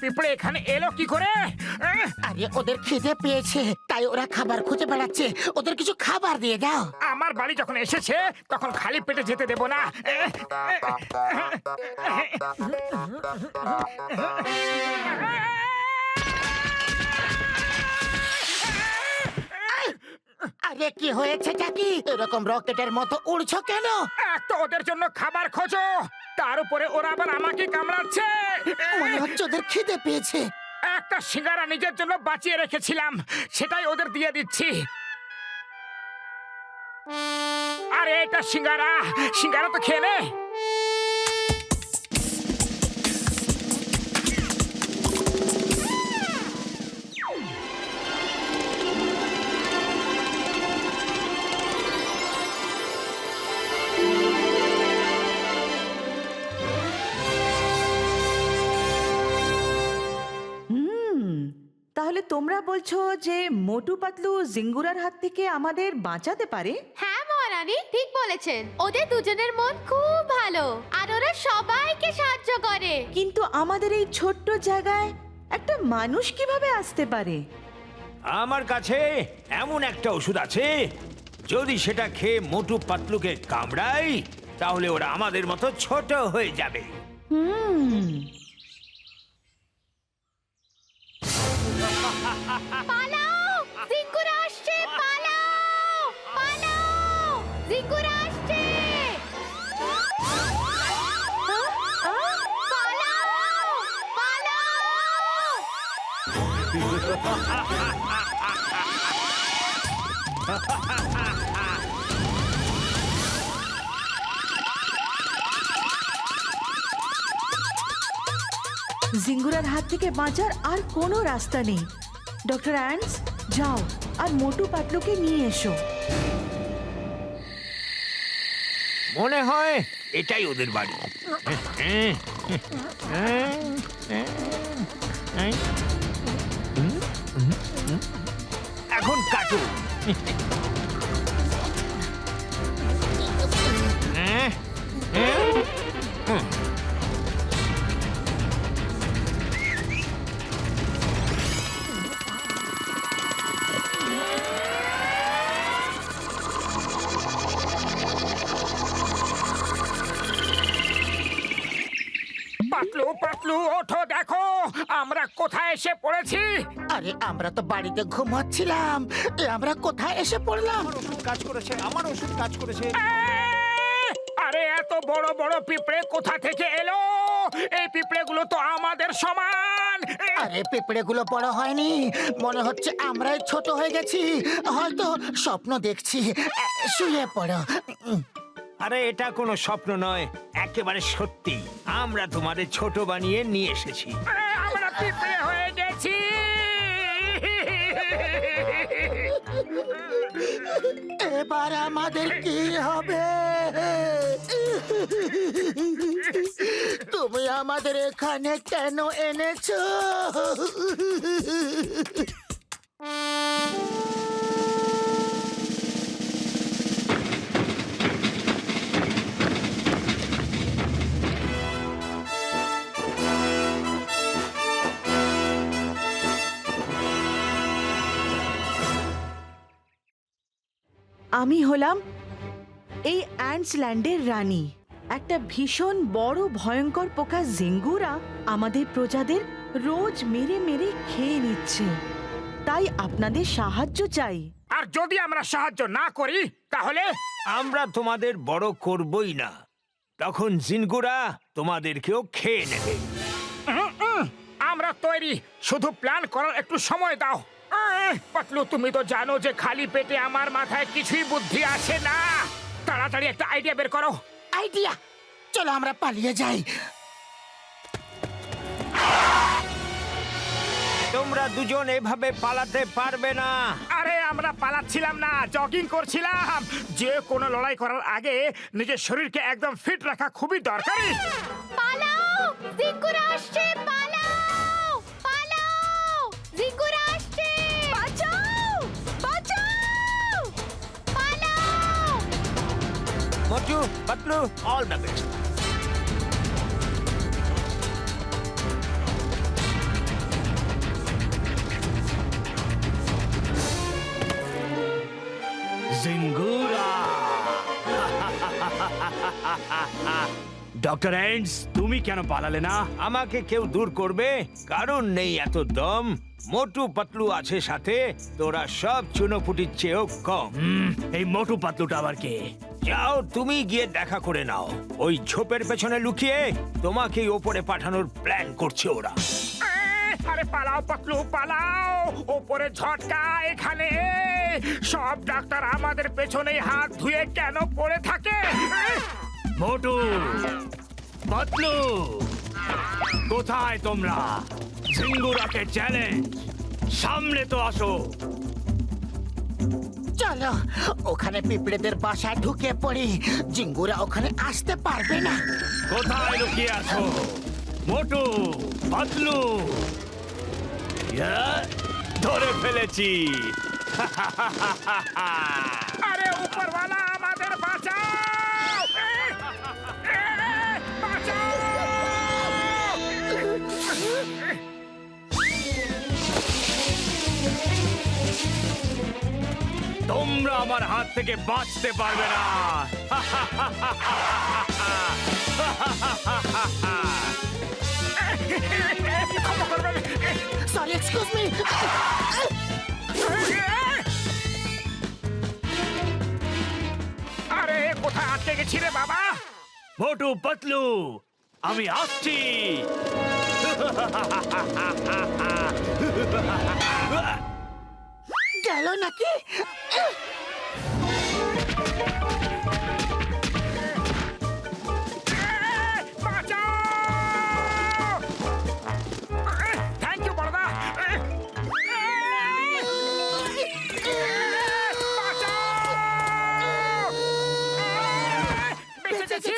পিঁপড়ে এখানে এলো কি করে? আরে ওদের খিদে পেয়েছে, তাই ওরা খাবার খুঁজে বেড়াচ্ছে। ওদের কিছু খাবার দিয়ে দাও। আমার বাড়ি যখন এসেছে তখন খালি পেটে যেতে দেব না। আরে কি হয়েছে জাকি? এরকম রকেটের মতো উড়ছো কেন? এক তো ওদের জন্য খাবার খোঁজো, তার উপরে ওরা আবার আমাকে কামড়াচ্ছে। মনে হচ্ছে ওদের খিদে পেয়েছে। একটা সিঙ্গারা নিজের জন্য বাঁচিয়ে রেখেছিলাম, সেটাই ওদের দিয়ে দিচ্ছি। আরে এটা সিঙ্গারা, সিঙ্গারা তো খেয়ে নে। তাহলে তোমরা বলছো যে মোটু পাতলু জিঙ্গুরার হাত থেকে আমাদের বাঁচাতে পারে? হ্যাঁ মহারানী, ঠিক বলেছেন। ওদের দুজনের মন খুব ভালো আর ওরা সবাইকে সাহায্য করে। কিন্তু আমাদের এই ছোট্ট জায়গায় একটা মানুষ কিভাবে আসতে পারে? আমার কাছে এমন একটা ওষুধ আছে, যদি সেটা খেয়ে মোটু পাতলুকে কামড়াই তাহলে ওরা আমাদের মতো ছোট হয়ে যাবে। পালাও, জিঙ্গুরা আসছে, পালাও, পালাও, জিঙ্গুরা আসছে। পালাও, পালাও। জিঙ্গুরার হাত থেকে বাঁচার আর কোনো রাস্তা নেই। ডক্টর অ্যান্ডস, যাও আর মোটু পাতলুকে নিয়ে এসো। মনে হয় এটাই ওদের বাড়ি। এখন কাটো। পাতলু পাতলু ওঠো, দেখো আমরা কোথায় এসে পড়েছি। আরে আমরা তো বাড়িতে ঘুমাচ্ছিলাম, আমরা কোথায় এসে পড়লাম? ওষুধ কাজ করেছে, আমার ওষুধ কাজ করেছে। আরে এত বড় বড় পিঁপড়ে কোথা থেকে এলো? এই পিঁপড়েগুলো তো আমাদের সমান। আরে পিঁপড়েগুলো বড় হয়নি, মনে হচ্ছে আমরাই ছোট হয়ে গেছি। হয়তো স্বপ্ন দেখছি। শুয়ে পড়ো। আরে এটা কোনো স্বপ্ন নয়, একেবারে সত্যি। আমরা তোমাদের ছোট বানিয়ে নিয়ে এসেছি। আমরা পিঁপড়ে হয়ে গেছি। এবার আমাদের কি হবে? তুমি আমাদের এখানে কেন এনেছো? আমি হলাম এই অ্যান্টস ল্যান্ডের রানী। একটা ভীষণ বড় ভয়ঙ্কর পোকা জিঙ্গুরা আমাদের প্রজাদের রোজ মেরে মেরে খেয়ে নিচ্ছে। তাই আপনাদের সাহায্য চাই। আর যদি আমরা সাহায্য না করি তাহলে? আমরা তোমাদের বড় করবই না, তখন জিনগুরা তোমাদেরকেও খেয়ে নেবে। আমরা তৈরি, শুধু প্ল্যান করার একটু সময় দাও। পাতলু, তুমি তো জানো যে খালি পেটে আমার মাথায় কিছুই বুদ্ধি আসে না। তাড়াতাড়ি একটা আইডিয়া বের করো। আইডিয়া? চলো আমরা পালিয়ে যাই। তোমরা দুজন এভাবে পালাতে পারবে না। আরে আমরা পালাচ্ছিলাম না, জগিং করছিলাম। যে কোনো লড়াই করার আগে নিজের শরীরকে একদম ফিট রাখা খুবই দরকারি। পালাও, জিঙ্গুরা আসছে, পালাও, পালাও, জিঙ্গুরা আসছে। বাঁচাও, বাঁচাও, পালাও। Motu Patlu, all the best. Doctor এন্ডস তুমি কেন পালালে না? আমাকে কেউ দূর করবে? কারণ নেই এত দম। মোটু পাতলু আছে সাথে, তোরা সব চুনোপুটির চেয়েও কম। এই মোটু পাতলুটা আবার কে? যাও তুমি গিয়ে দেখা করে নাও। ওই ঝোপের পেছনে লুকিয়ে তোমাকেই ওপরে পাঠানোর প্ল্যান করছে ওরা। আরে পালাও পাতলু পালাও, ওপরে ঝটকা এখানে। সব ডাক্তার আমাদের পেছনেই হাত ধুয়ে কেন পড়ে থাকে? মোটু পাতলু কোথায় তোমরা? ঝিঙ্গুরাকে চ্যালেঞ্জ, সামনে তো আসো। চলো ওখানে পিঁপড়েদের বাসায় ঢুকে পড়ি, জিঙ্গুরা ওখানে আসতে পারবে না। কোথায় লুকিয়ে আছো মোটু পাতলু? ইয়া, ধরে ফেলেছি। আরে উপরওয়ালা আমাদের বাঁচাও! বাঁচাও! তোমরা আমার হাত থেকে বাঁচতে পারবে না। ক্ষমা করবেন। Sorry, excuse me. আরে কোথায় আটকে গেছি রে বাবা? মোটু পাতলু আমি আসছি। গেল নাকি? বাঁচাও! থ্যাংক ইউ বড়দা। বাঁচাও! বেঁচে গেছি।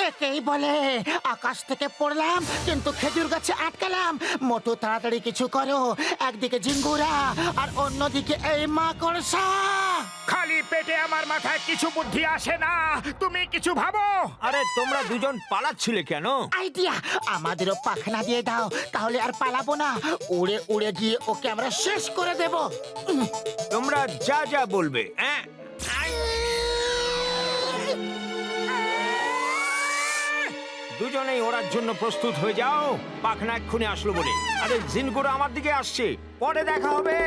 একেই বলে আকাশ থেকে পড়লাম কিন্তু খেজুর গাছে আটকালাম। মোটু তাড়াতাড়ি কিছু করো, একদিকে জিঙ্গুরা আর অন্যদিকে এই মাকড়সা। খালি পেটে আমার মাথায় কিছু বুদ্ধি আসে না, তুমি কিছু ভাবো। আরে তোমরা দুজন পালাচ্ছিলে কেন? আইডিয়া, আমাদেরও পাখনা দিয়ে দাও, তাহলে আর পালাবো না। উড়ে উড়ে গিয়ে ওকে আমরা শেষ করে দেব। তোমরা যা যা বলবে। হ্যাঁ, দুজনেই ওড়ার জন্য প্রস্তুত হয়ে যাও। পাখনা এক্ষুনি আসলো বলে। আরে জিনগুলো আমার দিকে আসছে, পরে দেখা হবে।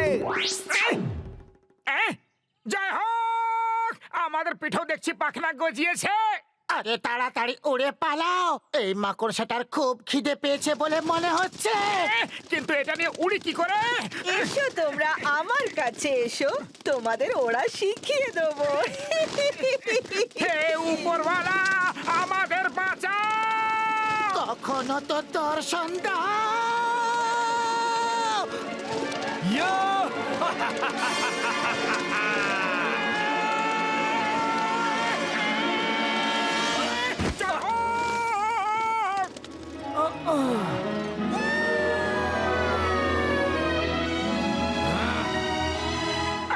জয় হোক! আমাদের পিঠেও দেখছি পাখনা গজিয়েছে। আরে তাড়াতাড়ি উড়ে পালাও, এই মাকড়সাটার খুব খিদে পেয়েছে বলে মনে হচ্ছে। কিন্তু এটা নিয়ে উড়ি কি করে? এসো তোমরা আমার কাছে এসো, তোমাদের ওরা শিখিয়ে দেবো। হে উপরওয়ালা, আমাদের বাঁচাও! কখনো তো দর্শন দাও। ইয়া! জয় হোক!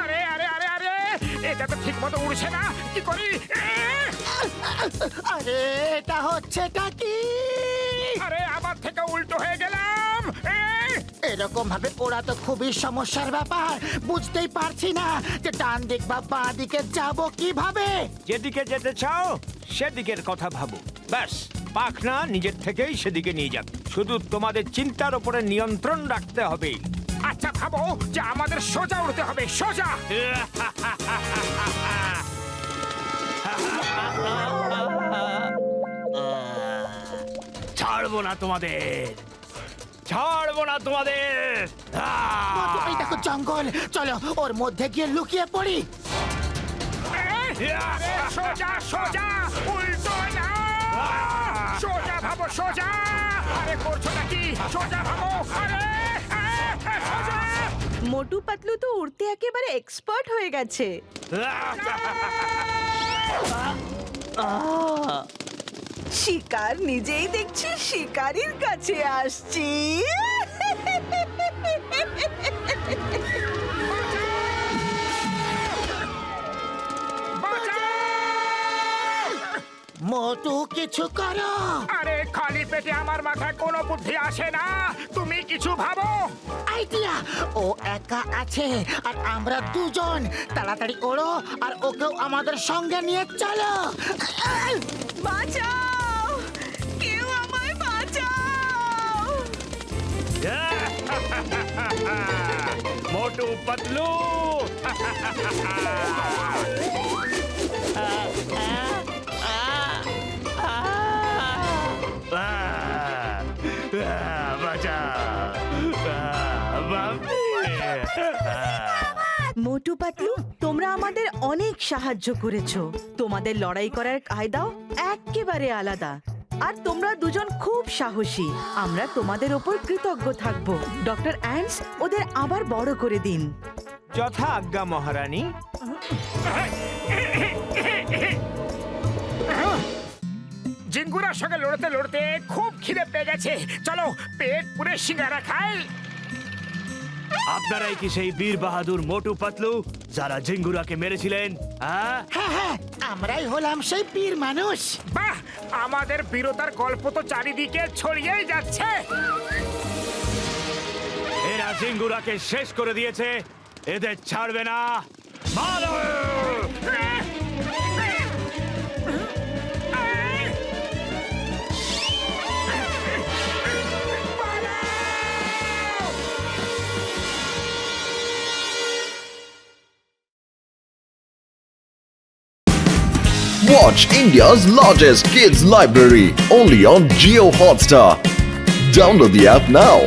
আরে আরে আরে আরে, এটা তো ঠিক মতো উড়ছে না, কি করি? আরে এটা হচ্ছেটা কি? আরে আবার থেকে উল্টো হয়ে গেলাম। এরকম ভাবে ওরা তো খুবই সমস্যার ব্যাপার। বুঝতেই পারছি না যে ডান দিক বা বাঁ দিকে যাব কিভাবে। যেদিকে যেতে চাও সেদিকের কথা ভাবো। ব্যাস, পাখনা নিজের থেকেই সেদিকে নিয়ে যাবে। শুধু তোমাদের চিন্তার উপরে নিয়ন্ত্রণ রাখতে হবে। আচ্ছা ভাবো যে আমাদের সোজা উড়তে হবে, সোজা। ছাড়বো না তোমাদের, ছাড়বো না তোমাদের। এই দেখো জঙ্গল, চলো ওর মধ্যে গিয়ে লুকিয়ে পড়ি। আরে সোজা সোজা, উল্টো না। সোজা ভাবো, সোজা। আরে করছো নাকি? সোজা ভাবো। আরে সোজা। মোটু পাতলু তো উড়তে একেবারে এক্সপার্ট হয়ে গেছে। শিকার নিজেই দেখছি শিকারীর কাছে আসছি। বাঁচাও! মোটু কিছু করো। আরে খালি পেটে আমার মাথায় কোনো বুদ্ধি আসে না, তুমি কিছু ভাবো। আইডিয়া, ও একা আছে আর আমরা দুজন। তাড়াতাড়ি ওড়ো আর ওকেও আমাদের সঙ্গে নিয়ে চলো। বাঁচাও, কেউ আমায় বাঁচাও। মোটু পাতলু বাঁচা মোটু পাতলু, তোমরা আমাদের অনেক সাহায্য করেছো। তোমাদের লড়াই করার কায়দাও একেবারে আলাদা, আর তোমরা দুজন খুব সাহসী। আমরা তোমাদের ওপর কৃতজ্ঞ থাকবো। ডক্টর অ্যান্ডস, ওদের আবার বড় করে দিন। যথা আজ্ঞা মহারানী। জিঙ্গুরার সঙ্গে লড়তে লড়তে খুব খিদে পেয়ে গেছে, চলো পেট পুরে সিঙ্গারা খাই। আপনারাই কি সেই বীর বাহাদুর মোটু পাতলু যারা জিঙ্গুরাকে মেরেছিলেন? হ্যাঁ, হ্যাঁ হ্যাঁ, আমরাই হলাম সেই বীর মানুষ। বাহ, আমাদের বীরতার গল্প তো চারিদিকে ছড়িয়েই যাচ্ছে। এরা জিঙ্গুরাকে শেষ করে দিয়েছে, এদের ছাড়বে না। মারো! Watch India's largest kids library only on Jio Hotstar. Download the app now.